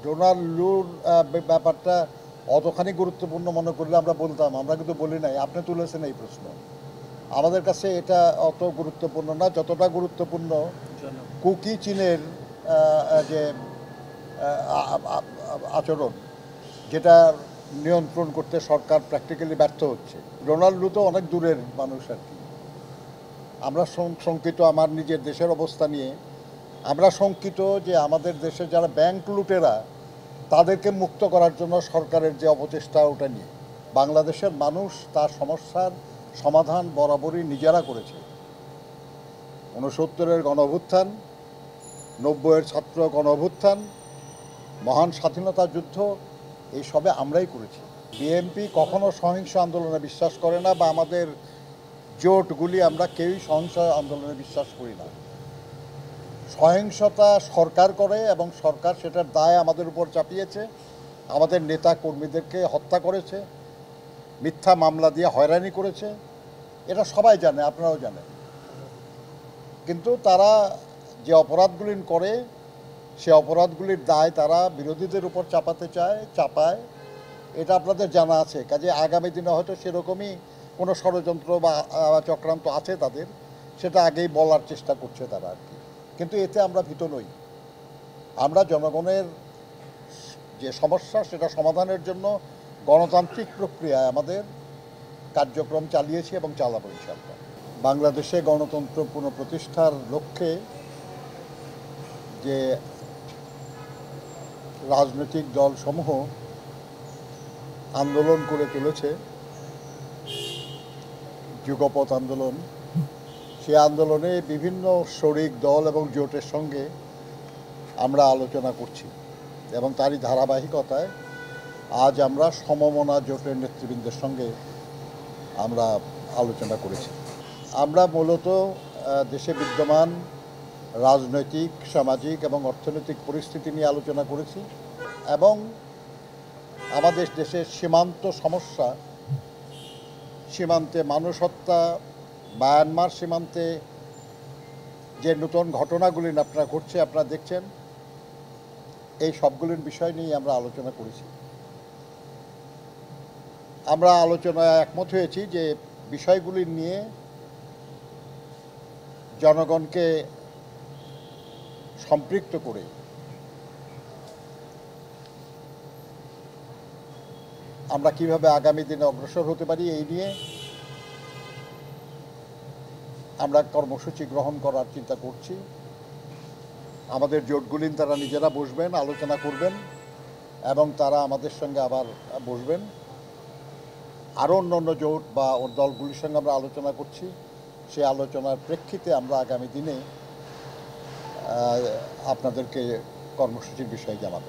Donald লুর ব্যাপারটা অতখানি গুরুত্বপূর্ণ মনে করলে আমরা বলতাম, আমরা কিন্তু বলি নাই। আপনি তুলেছেন এই প্রশ্ন। আমাদের কাছে এটা অত গুরুত্বপূর্ণ না, যতটা গুরুত্বপূর্ণ কুকি চীনের যে আচরণ, যেটা নিয়ন্ত্রণ করতে সরকার প্র্যাকটিক্যালি ব্যর্থ হচ্ছে। ডোনাল্ড লু তো অনেক দূরের মানুষ আর কি। আমরা শঙ্কিত আমার নিজের দেশের অবস্থা নিয়ে। আমরা শঙ্কিত যে আমাদের দেশে যারা ব্যাংক লুটেরা তাদেরকে মুক্ত করার জন্য সরকারের যে অপচেষ্টা, ওটা নিয়ে বাংলাদেশের মানুষ তার সমস্যার সমাধান বরাবরই নিজেরা করেছে। 69-এর গণঅভ্যুত্থান, 90-এর ছাত্র গণঅভ্যুত্থান, মহান স্বাধীনতা যুদ্ধ, এই সবে আমরাই করেছি। বিএনপি কখনো সহিংস আন্দোলনে বিশ্বাস করে না, বা আমাদের জোটগুলি আমরা কেউই সহিংস আন্দোলনে বিশ্বাস করি না। সহিংসতা সরকার করে এবং সরকার সেটার দায় আমাদের উপর চাপিয়েছে। আমাদের নেতা কর্মীদেরকে হত্যা করেছে, মিথ্যা মামলা দিয়ে হয়রানি করেছে, এটা সবাই জানে, আপনারাও জানেন। কিন্তু তারা যে অপরাধগুলি করে সে অপরাধগুলির দায় তারা বিরোধীদের উপর চাপায়, এটা আপনাদের জানা আছে। কাজে আগামী দিনে হয়তো সেরকমই কোনো ষড়যন্ত্র বা চক্রান্ত আছে তাদের, সেটা আগেই বলার চেষ্টা করছে তারা আর কি। কিন্তু এতে আমরা ভীত নই। আমরা জনগণের যে সমস্যা সেটা সমাধানের জন্য গণতান্ত্রিক প্রক্রিয়ায় আমাদের কার্যক্রম চালিয়েছি এবং চালাবো ইনশাআল্লাহ। বাংলাদেশে গণতন্ত্র পুনঃপ্রতিষ্ঠার লক্ষ্যে যে রাজনৈতিক দলসমূহ আন্দোলন করে তুলেছে, যুগপৎ আন্দোলন, সে আন্দোলনে বিভিন্ন শরিক দল এবং জোটের সঙ্গে আমরা আলোচনা করছি এবং তারই ধারাবাহিকতায় আজ আমরা সমমনা জোটের নেতৃবৃন্দের সঙ্গে আমরা আলোচনা করেছি। আমরা মূলত দেশে বিদ্যমান রাজনৈতিক, সামাজিক এবং অর্থনৈতিক পরিস্থিতি নিয়ে আলোচনা করেছি এবং আমাদের দেশের সীমান্ত সমস্যা, সীমান্তে মানুষ হত্যা, মায়ানমার সীমান্তে যে নতুন ঘটনাগুলি আপনারা ঘটছে, আপনারা দেখছেন, এই সবগুলির বিষয় নিয়ে আমরা আলোচনা করেছি। আমরা আলোচনায় একমত হয়েছি যে বিষয়গুলি নিয়ে জনগণকে সম্পৃক্ত করে আমরা কিভাবে আগামী দিনে অগ্রসর হতে পারি, এই নিয়ে আমরা কর্মসূচি গ্রহণ করার চিন্তা করছি। আমাদের জোটগুলি তারা নিজেরা বসবেন, আলোচনা করবেন এবং তারা আমাদের সঙ্গে আবার বসবেন। আরও অন্য জোট বা ওর দলগুলির সঙ্গে আমরা আলোচনা করছি। সেই আলোচনার প্রেক্ষিতে আমরা আগামী দিনে আপনাদেরকে কর্মসূচির বিষয়ে জানাবো।